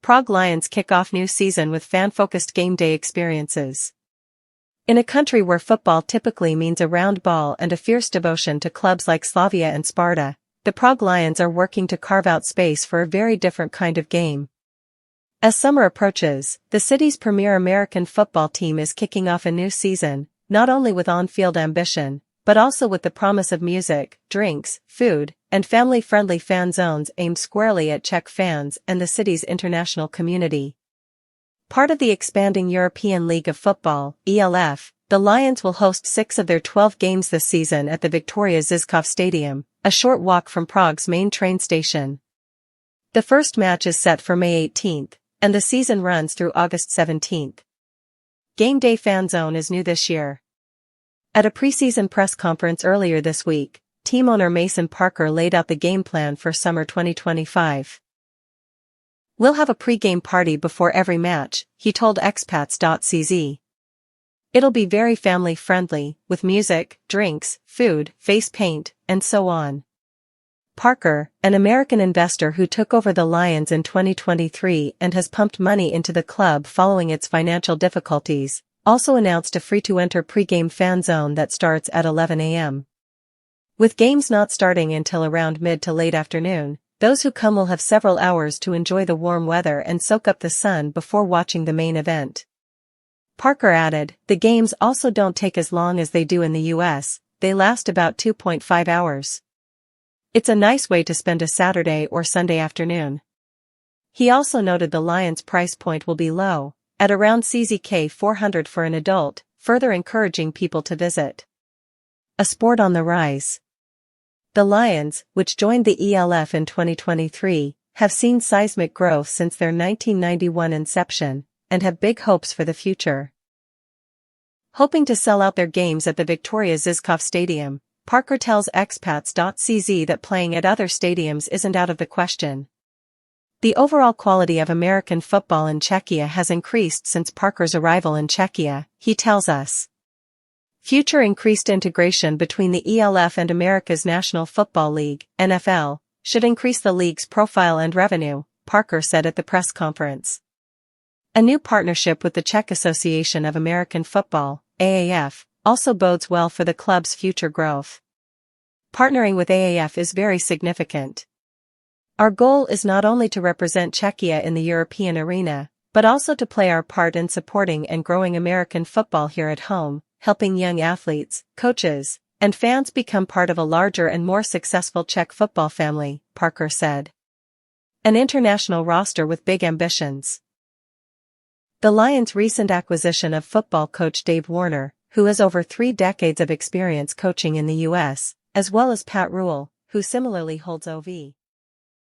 Prague Lions kick off new season with fan-focused game day experiences. In a country where football typically means a round ball and a fierce devotion to clubs like Slavia and Sparta, the Prague Lions are working to carve out space for a very different kind of game. As summer approaches, the city's premier American football team is kicking off a new season, not only with on-field ambition, but also with the promise of music, drinks, food, and family-friendly fan zones aimed squarely at Czech fans and the city's international community. Part of the expanding European League of Football, ELF, the Lions will host 6 of their 12 games this season at the Viktoria Žižkov Stadium, a short walk from Prague's main train station. The first match is set for May 18th, and the season runs through August 17th. Game Day Fan Zone is new this year. At a preseason press conference earlier this week, team owner Mason Parker laid out the game plan for summer 2025. "We'll have a pre-game party before every match," he told expats.cz. "It'll be very family-friendly, with music, drinks, food, face paint, and so on." Parker, an American investor who took over the Lions in 2023 and has pumped money into the club following its financial difficulties, also announced a free-to-enter pre-game fan zone that starts at 11 a.m. With games not starting until around mid to late afternoon, those who come will have several hours to enjoy the warm weather and soak up the sun before watching the main event. Parker added, "The games also don't take as long as they do in the US, they last about 2.5 hours. It's a nice way to spend a Saturday or Sunday afternoon." He also noted the Lions' price point will be low, at around CZK 400 for an adult, further encouraging people to visit. A sport on the rise. The Lions, which joined the ELF in 2023, have seen seismic growth since their 1991 inception, and have big hopes for the future. Hoping to sell out their games at the Viktoria Žižkov Stadium, Parker tells expats.cz that playing at other stadiums isn't out of the question. The overall quality of American football in Czechia has increased since Parker's arrival in Czechia, he tells us. Future increased integration between the ELF and America's National Football League, NFL, should increase the league's profile and revenue, Parker said at the press conference. A new partnership with the Czech Association of American Football, AAF, also bodes well for the club's future growth. "Partnering with AAF is very significant. Our goal is not only to represent Czechia in the European arena, but also to play our part in supporting and growing American football here at home, helping young athletes, coaches, and fans become part of a larger and more successful Czech football family," Parker said. An international roster with big ambitions. The Lions' recent acquisition of football coach Dave Warner, who has over 3 decades of experience coaching in the US, as well as Pat Rule, who similarly holds OV.